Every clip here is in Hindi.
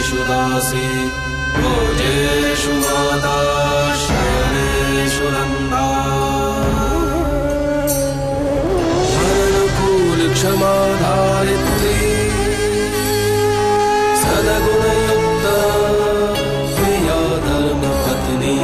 सर्वेषु दासी भोजेषु माता शयनेषु नन्दा मरणकूल क्षमा धारित्री सद्गुणयुक्ता प्रिया धर्मपत्नी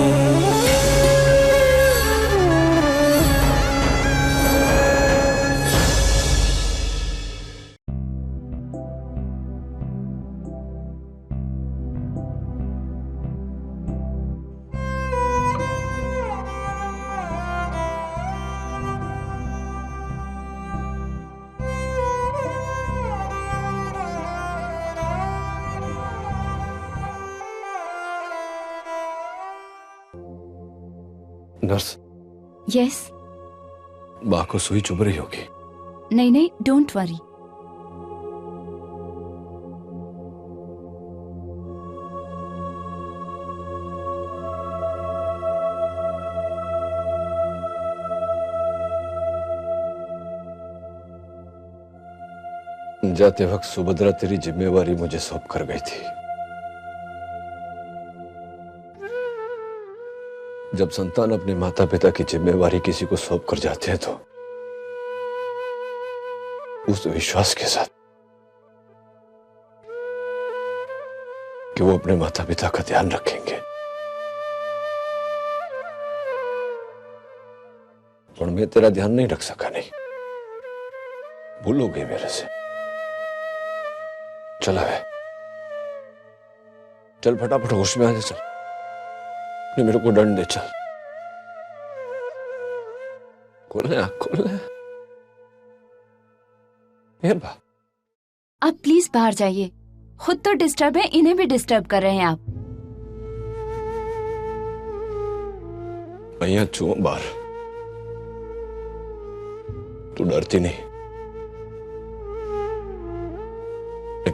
नर्स। यस। माँ को सुई चुभ रही होगी। नहीं नहीं, डोंट वरी। जाते वक्त सुभद्रा तेरी जिम्मेवारी मुझे सौंप कर गई थी। जब संतान अपने माता पिता की जिम्मेवारी किसी को सौंप कर जाते हैं तो उस विश्वास के साथ कि वो अपने माता पिता का ध्यान रखेंगे, और मैं तेरा ध्यान नहीं रख सका। नहीं, भूल हो गई मेरे से। चला है, चल फटाफट होश में आ जा। चल, नहीं मेरे को दंड दे। चल, खोल ले, खोल ले। आप प्लीज बाहर जाइए। खुद तो डिस्टर्ब है, इन्हें भी डिस्टर्ब कर रहे हैं आप। અહીંયા છું बाहर। तू डरती नहीं?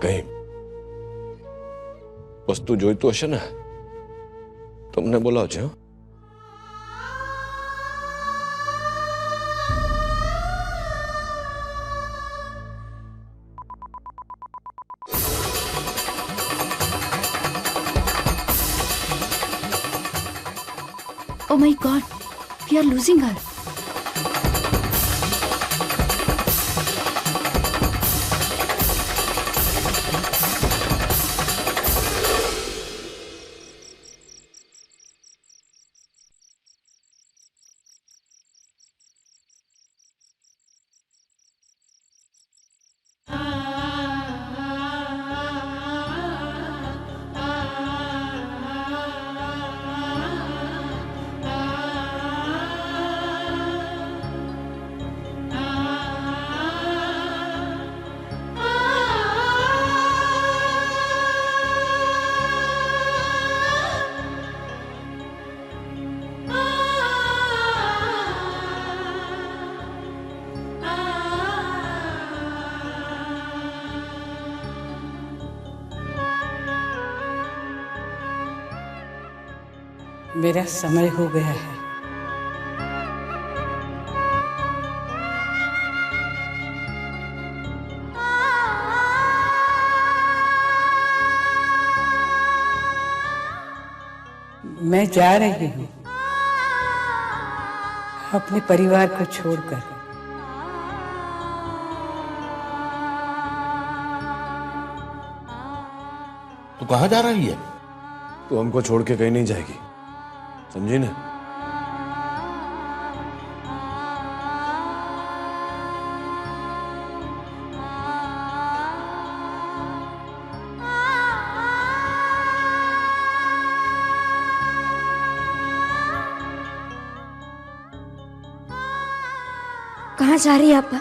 कहीं वस्तु જોઈતું હશે ને તો મને બોલાવજો। Oh my God, we are losing her. मेरा समय हो गया है। मैं जा रही हूँ अपने परिवार को छोड़कर। तू कहाँ जा रही है? तू हमको छोड़ के कहीं नहीं जाएगी, समझी ना? कहाँ जा रही है आपा?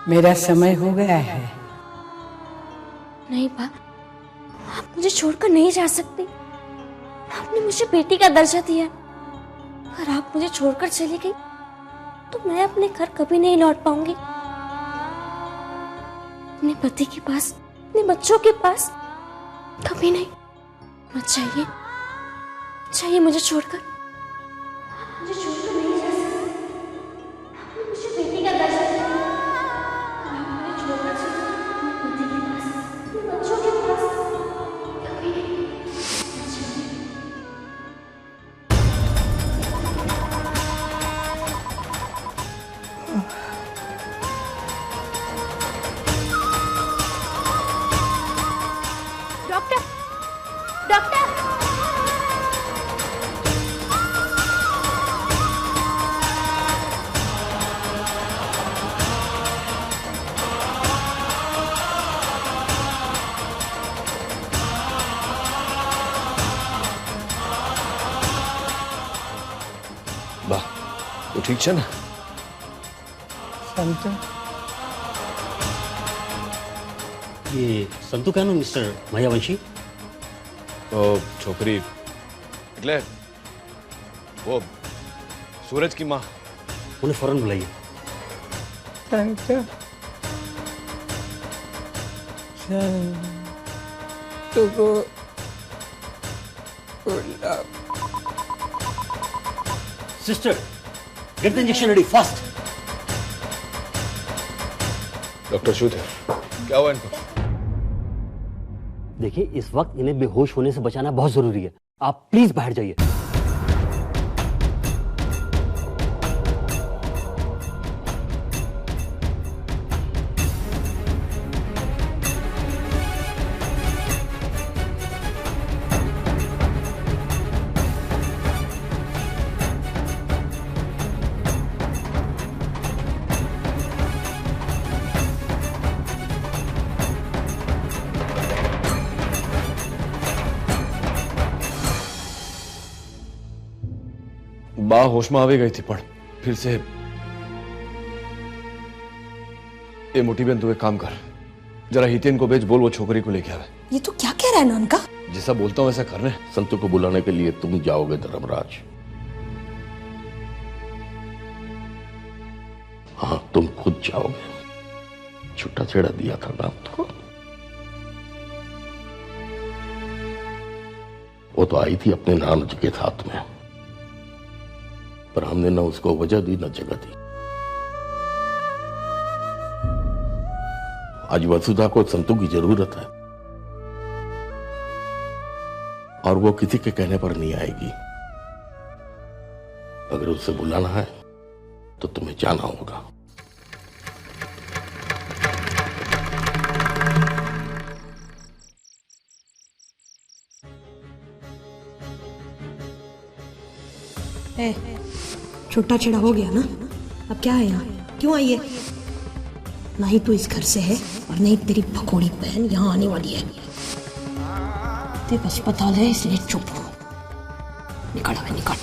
मेरा समय हो गया है। नहीं पा, आप मुझे छोड़कर नहीं जा सकते। आपने मुझे बेटी का दर्जा दिया। अगर आप मुझे छोड़कर चली गई तो मैं अपने घर कभी नहीं लौट पाऊंगी। अपने पति के पास, अपने बच्चों के पास कभी नहीं। मत चाहिए, चाहिए मुझे छोड़कर। मुझे छोड़कर नहीं जा सकते। आपने मुझे बेटी का दर्जा दिया। अगर आप मुझे छोड़कर चली गई, अपने पति के पास, अपने बच्चों के पास ठीक है ना? संतु ये संतु कहनो मिस्टर मायावंशी? तो छोकरी એટલે वो सूरज की माँ उन्हें फौरन बुलाइए। संतु संतु को sister get the injection ready fast. Doctor शूधर क्या हुआ इनको? देखिए इस वक्त इन्हें बेहोश होने से बचाना बहुत जरूरी है, आप प्लीज बाहर जाइए। बा होश में આવી ગઈ थी પણ फिर से ये मोटी बहन तू एक काम कर, जरा हितेन को भेज, बोल वो छोकरी को लेके आवे। ये तो क्या कह रहा है नानका? जैसा बोलता हूँ वैसा करने। संतु को बुलाने के लिए तुम जाओगे धर्मराज? हाँ तुम खुद जाओगे, छुट्टा छेड़ा दिया था ना तो। वो तो आई थी अपने नानक के साथ में, पर हमने न उसको वजह दी न जगह दी। आज वसुधा को संतु की जरूरत है और वो किसी के कहने पर नहीं आएगी। अगर उसे बुलाना है तो तुम्हें जाना होगा। छोटा छेड़ा हो गया ना, अब क्या है यहाँ? क्यों आई है? ना ही तू इस घर से है और नहीं तेरी भगोड़ी बहन यहाँ आने वाली है। तेरे अस्पताल है इसलिए चुप हो। निकल है, निकल।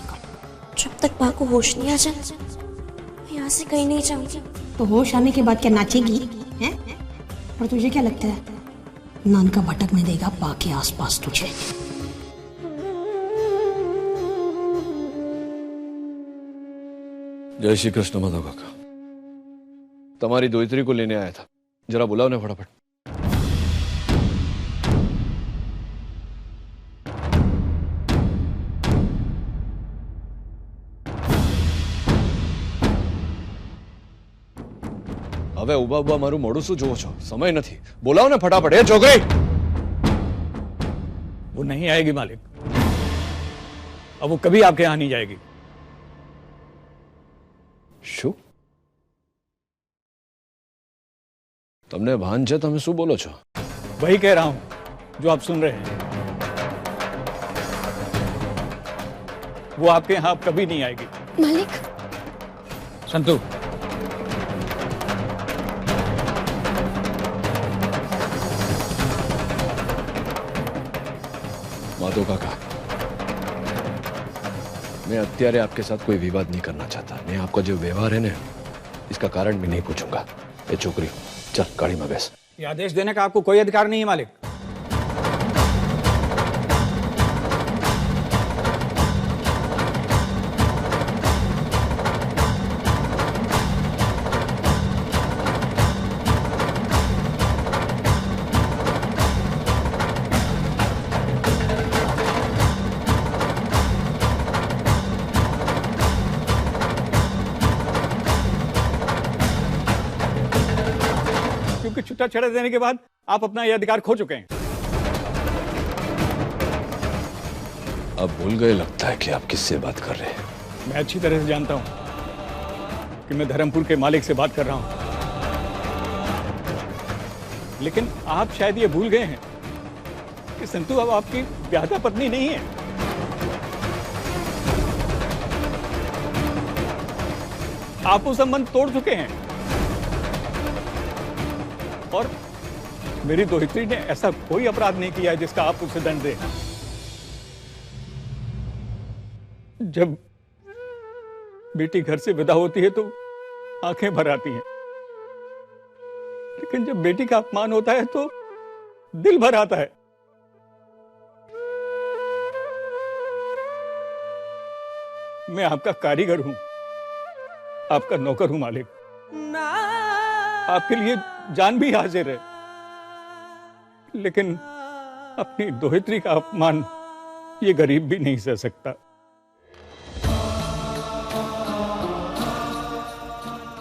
जब तक माँ को होश नहीं आ जाए मैं यहाँ से कहीं नहीं जाऊंगी। तो होश आने के बाद क्या नाचेगी हैं? और तुझे क्या लगता है नान का भटकने देगा पा के आसपास तुझे? जय श्री कृष्ण माधव काका, तुम्हारी दोहित्री को लेने आया था, जरा बुलाओ ने फटाफट। હવે ઉભા ઉભા મારું મોઢું શું જોવો છો? સમય નથી, બોલાવો ને ફટાફટ। એ છોકરી! वो नहीं आएगी मालिक, अब वो कभी आपके यहां नहीं जाएगी। શું? તમને ભાન છે તમે શું બોલો છો? वही कह रहा हूं जो आप सुन रहे हैं। वो आपके यहां अब कभी नहीं आएगी। मालिक संतु माधव काका, मैं અત્યારે आपके साथ कोई विवाद नहीं करना चाहता। मैं आपका जो व्यवहार है ना, इसका कारण भी नहीं पूछूंगा। ये छोकरी चल गाड़ी में बैस। ये आदेश देने का आपको कोई अधिकार नहीं है मालिक। क्योंकि छुट्टा छेड़ा देने के बाद आप अपना यह अधिकार खो चुके हैं। अब भूल गए लगता है कि आप किससे बात कर रहे हैं। मैं अच्छी तरह से जानता हूं कि मैं धर्मपुर के मालिक से बात कर रहा हूं, लेकिन आप शायद ये भूल गए हैं कि संतु अब आपकी ब्याहता पत्नी नहीं है। आप वो संबंध तोड़ चुके हैं और मेरी दोहित्री ने ऐसा कोई अपराध नहीं किया है जिसका आप उसे दंड दें। बेटी घर से विदा होती है तो आंखें भर आती हैं, लेकिन जब बेटी का अपमान होता है तो दिल भर आता है। मैं आपका कारीगर हूं, आपका नौकर हूं मालिक। आपके लिए जान भी हाजिर है, लेकिन अपनी दोहित्री का अपमान ये गरीब भी नहीं सह सकता।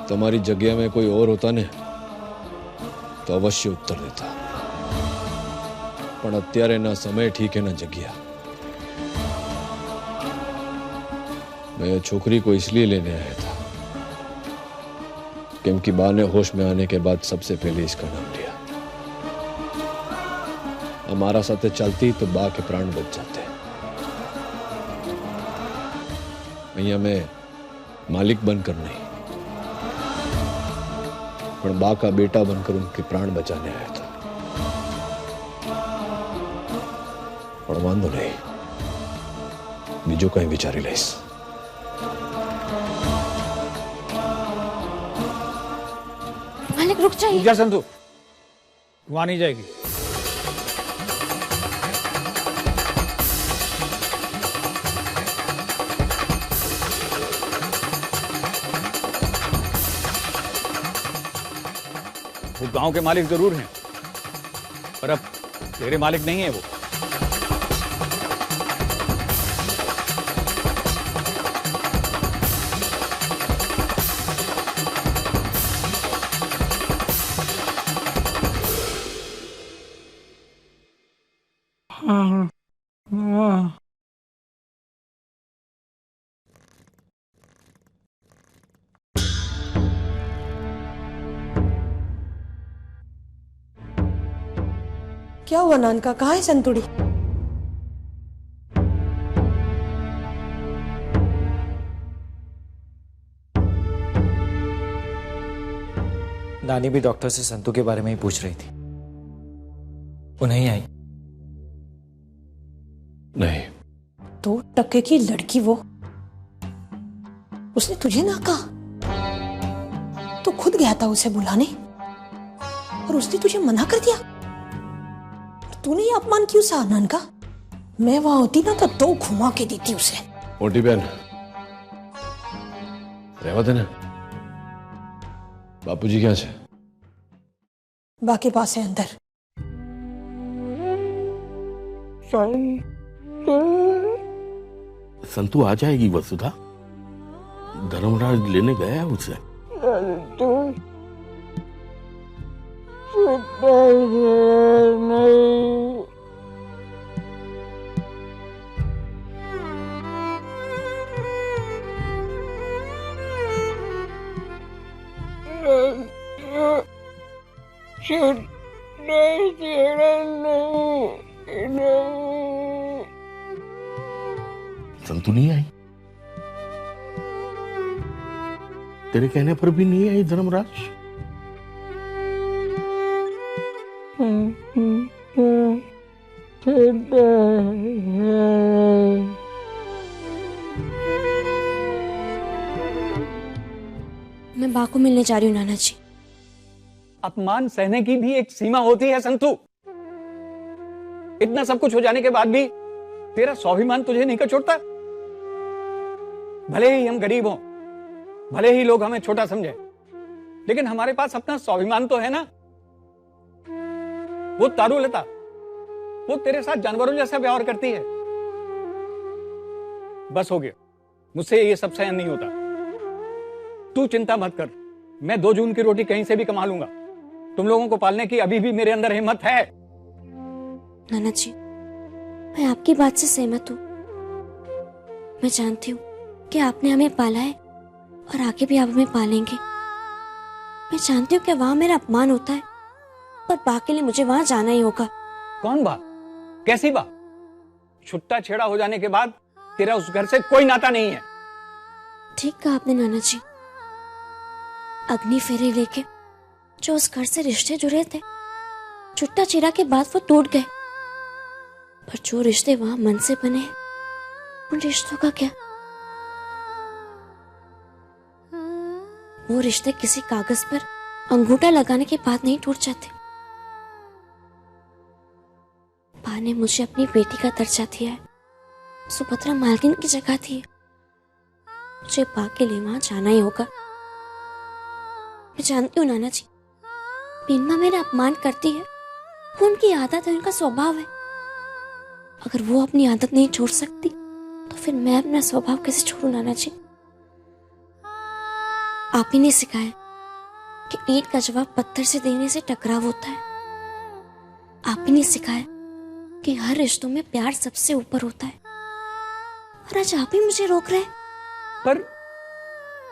तुम्हारी जगह में कोई और होता ने तो अवश्य उत्तर देता, पण अत्यारे ना समय ठीक है ना जगह। मैं छोकरी को इसलिए लेने आया था क्योंकि बा ने होश में आने के बाद सबसे पहले इसका नाम लिया। हमारा साथ चलती तो बा के प्राण बच जाते। अहिया मैं मालिक बनकर नहीं, पर बा का बेटा बनकर उनके प्राण बचाने आया था। पर वांधो नहीं, बीजो कहीं विचारी लईस। मालिक रुक जाइए। जा संतु, वहां नहीं जाएगी। वो गांव के मालिक जरूर हैं, पर अब तेरे मालिक नहीं है वो। क्या हुआ नानका, कहाँ है संतुड़ी? नानी भी डॉक्टर से संतु के बारे में ही पूछ रही थी। वो नहीं आई। नहीं। तो टक्के की लड़की वो, उसने तुझे ना कहा? तो खुद गया था उसे बुलाने और उसने तुझे मना कर दिया। तूने ये अपमान क्यों सहा नानका? मैं वहां होती ना तो दो घुमा के देती उसे। मोटी बहन रहवा देना। बापूजी क्या है? बाकी पास है अंदर। संतु आ जाएगी वसुधा, धर्मराज लेने गया है उसे। संतु नहीं आई? तेरे कहने पर भी नहीं आई धर्मराज? मैं बा को मिलने जा रही हूँ नाना जी। अपमान सहने की भी एक सीमा होती है संतु। इतना सब कुछ हो जाने के बाद भी तेरा स्वाभिमान तुझे नहीं कचोटता? भले ही हम गरीब हों, भले ही लोग हमें छोटा समझे, लेकिन हमारे पास अपना स्वाभिमान तो है ना। वो तारुलता, वो तेरे साथ जानवरों जैसा व्यवहार करती है। बस हो गया, मुझसे ये सब सहन नहीं होता। तू चिंता मत कर, मैं 2 जून की रोटी कहीं से भी कमा लूंगा। तुम लोगों को पालने की अभी भी मेरे अंदर हिम्मत है। नाना जी, मैं आपकी बात से सहमत हूँ। मैं जानती हूँ कि आपने हमें पाला है और आगे भी आप हमें पालेंगे। मैं जानती हूँ कि वहां मेरा अपमान होता है, पर बा के लिए मुझे वहां जाना ही होगा। कौन बा? कैसी बा? छुट्टा छेड़ा हो जाने के बाद तेरा उस घर से कोई नाता नहीं है। ठीक कहा आपने नाना जी। अग्नि फेरे लेके जो उस घर से रिश्ते जुड़े थे, छुट्टा छेड़ा के बाद वो टूट गए। पर जो रिश्ते वहां मन से बने, उन रिश्तों का क्या? वो रिश्ते किसी कागज पर अंगूठा लगाने के बाद नहीं टूट जाते। बा ने मुझे अपनी बेटी का दर्जा दिया है, सुभद्रा मालकिन की जगह दी है। मुझे बा के लिए वहां जाना ही होगा। मैं जानती हूँ नाना जी, बीनमा मेरा अपमान करती है, वो उनकी आदत है, उनका स्वभाव है। अगर वो अपनी आदत नहीं छोड़ सकती तो फिर मैं अपना स्वभाव कैसे छोड़ू नाना जी? आप ही ने सिखाया कि ईंट का जवाब पत्थर से देने से टकराव होता है। आप ही ने सिखाया कि हर रिश्तों में प्यार सबसे ऊपर होता है, और आज आप ही मुझे रोक रहे हैं।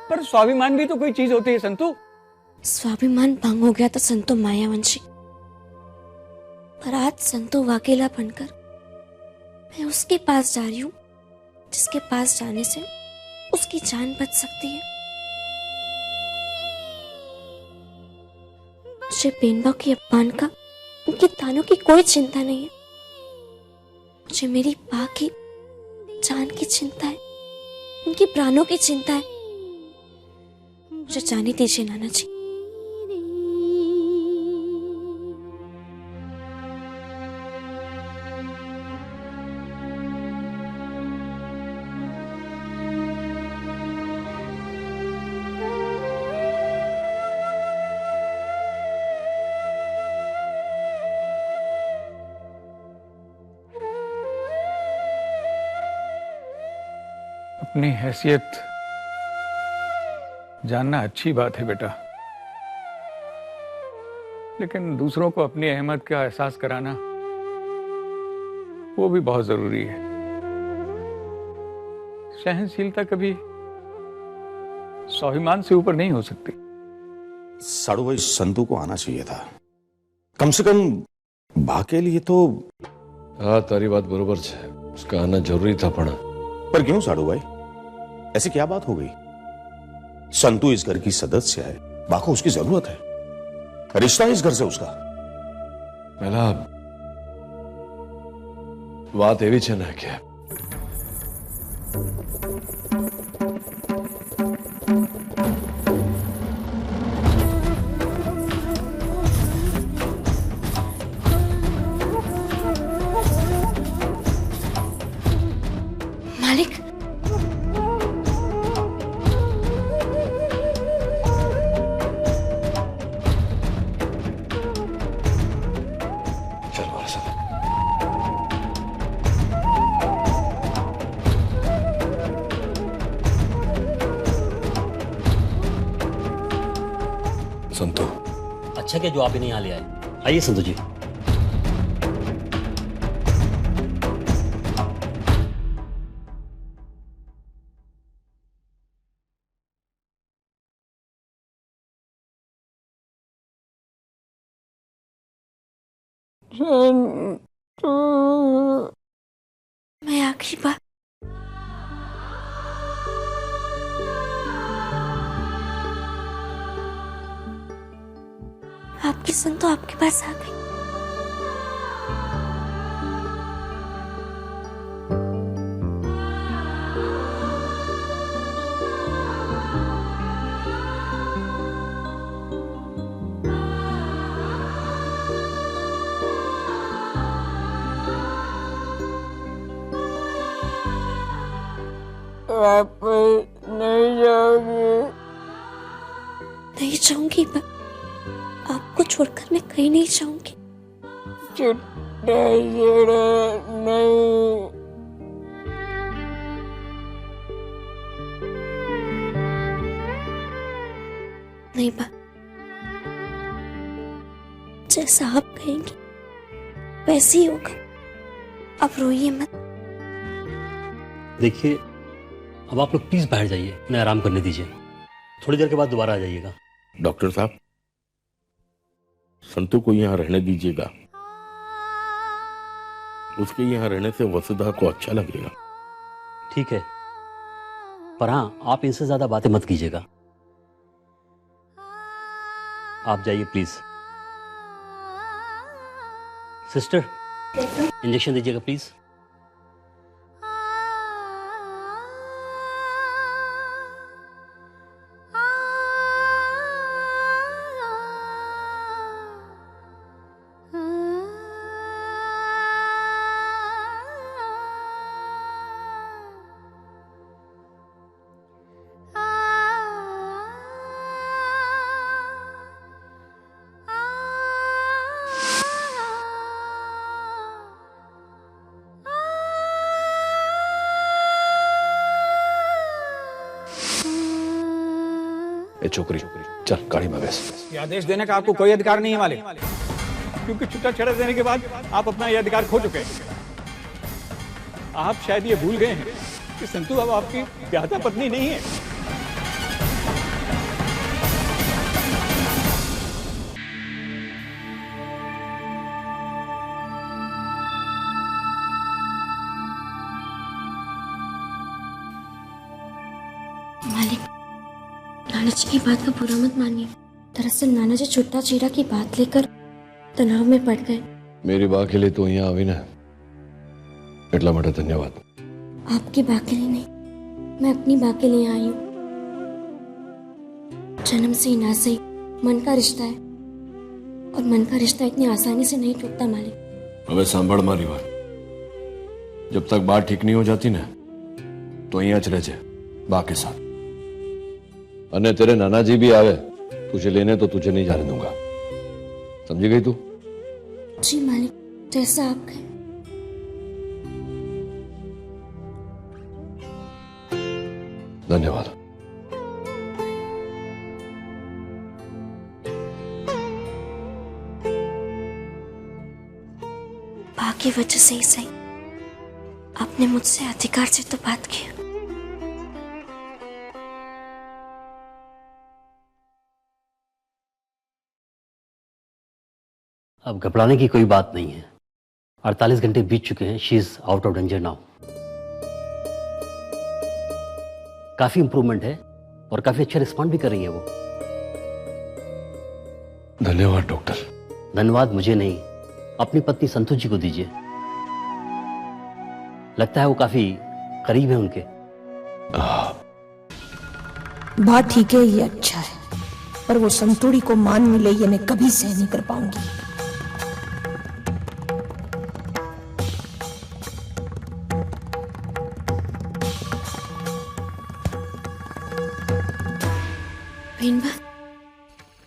पर स्वाभिमान भी तो कोई चीज होती है संतु। स्वाभिमान भंग हो गया तो संतो मायावंशी, पर आज संतो वाकेला बनकर मैं उसके पास जा रही हूँ जिसके पास जाने से उसकी जान बच सकती है। मुझे बेनबा के अपमान का, उनके तानों की कोई चिंता नहीं है। मुझे मेरी बा की जान की चिंता है, उनकी प्राणों की चिंता है। मुझे जाने दीजिए नाना जी। अपनी हैसियत जानना अच्छी बात है बेटा, लेकिन दूसरों को अपनी अहमियत का एहसास कराना वो भी बहुत जरूरी है। सहनशीलता कभी स्वाभिमान से ऊपर नहीं हो सकती। साड़ू भाई, संतू को आना चाहिए था, कम से कम बा के लिए तो। हाँ, तारी बात बरोबर है, उसका आना जरूरी था। पर क्यों साड़ू भाई, ऐसी क्या बात हो गई? संतू इस घर की सदस्य है, बा को उसकी जरूरत है, रिश्ता इस घर से उसका। पहला बात एवी छे ने के मालिक, चलो हमारे साथ। संतू, अच्छा क्या जो आप इन्हें यहाँ ले आए। आइए संतु जी। मैं आखिरी बार आपकी संतो आपके पास आ गई। वापस नहीं जाओगी? नहीं जाऊंगी, मैं आपको छोड़कर मैं कहीं नहीं जाऊंगी। छुट्टा जरा नहीं। नहीं बा, जैसा आप कहेंगे वैसे ही होगा। अब रोइए मत। देखिए, अब आप लोग प्लीज बाहर जाइए, उन्हें आराम करने दीजिए। थोड़ी देर के बाद दोबारा आ जाइएगा। डॉक्टर साहब, संतू को यहाँ रहने दीजिएगा, उसके यहाँ रहने से वसुधा को अच्छा लगेगा। ठीक है, पर हाँ, आप इनसे ज्यादा बातें मत कीजिएगा। आप जाइए प्लीज। सिस्टर, इंजेक्शन दीजिएगा प्लीज। ए छोकरी चल गाड़ी में बैस। ये आदेश देने का आपको कोई अधिकार नहीं है मालिक, क्योंकि छुट्टा छेड़ा देने के बाद आप अपना ये अधिकार खो चुके हैं। आप शायद ये भूल गए हैं कि संतू अब आपकी ब्याहता पत्नी नहीं है। मालिक, नाना जी की बात का बुरा मत मानिए। दरअसल नाना जी छुट्टा छेड़ा की बात लेकर तनाव में पड़ गए। मेरी बा के लिए तो यहाँ आवी ना, એટલા માટે ધન્યવાદ। आपकी बा के लिए नहीं, मैं अपनी बा के लिए आई हूँ। जन्म से ही ना सही मन का रिश्ता है, और मन का रिश्ता इतनी आसानी से नहीं टूटता मालिक। હવે સાંભળ મારી વાત, जब तक बात ठीक नहीं हो जाती ना तो અહીંયા જ રહેજે बा के साथ। अने तेरे नाना जी भी आवे तुझे लेने तो तुझे नहीं जाने दूंगा, समझी गई तू? जी मालिक, जैसा आप कहें। धन्यवाद। बा की वजह से ही सही आपने मुझसे अधिकार से तो बात की। अब घबराने की कोई बात नहीं है। 48 घंटे बीत चुके हैं। She is out of danger now. काफी इंप्रूवमेंट है और काफी अच्छा रिस्पॉन्ड भी कर रही है वो। धन्यवाद डॉक्टर। धन्यवाद मुझे नहीं, अपनी पत्नी संतोष जी को दीजिए। लगता है वो काफी करीब है उनके। बात ठीक है, ये अच्छा है, पर वो संतोड़ी को मान मिले ये मैं कभी सह नहीं कर पाऊंगी।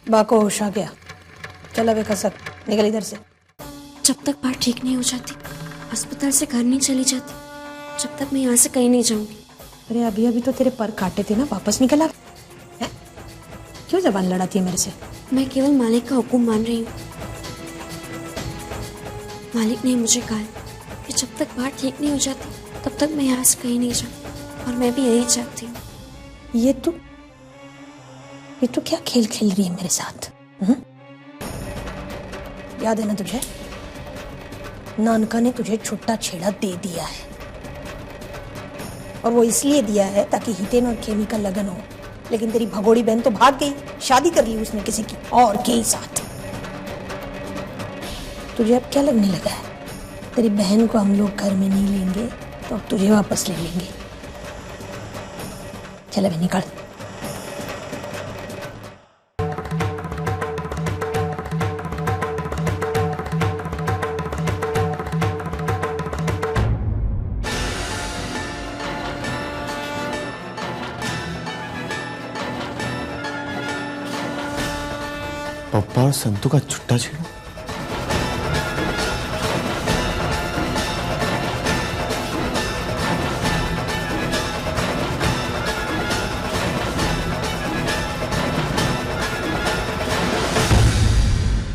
बा को होश आ गया। चल अब कसक निकल इधर से। जब तक बात ठीक नहीं हो जाती अस्पताल से घर नहीं चली जाती, जब तक मैं यहाँ से कहीं नहीं जाऊंगी। अरे अभी अभी तो तेरे पर काटे थे ना, वापस निकल आ। क्यों जबान लड़ाती है मेरे से? मैं केवल मालिक का हुक्म मान रही हूँ। मालिक ने मुझे कहा कि जब तक बात ठीक नहीं हो जाती तब तक मैं यहाँ से कहीं नहीं जाऊँ, और मैं भी यही चाहती हूँ। ये तो क्या खेल खेल रही है मेरे साथ? याद है ना तुझे, नानका ने तुझे छुट्टा छेड़ा दे दिया है, और वो इसलिए दिया है ताकि हितेन और खेमी का लगन हो। लेकिन तेरी भगोड़ी बहन तो भाग गई, शादी कर ली उसने किसी की और के साथ। तुझे अब क्या लगने लगा है? तेरी बहन को हम लोग घर में नहीं लेंगे तो अब तुझे वापस ले लेंगे। चल अभी निकल। पप्पा और संतू का छुट्टा छेड़ा?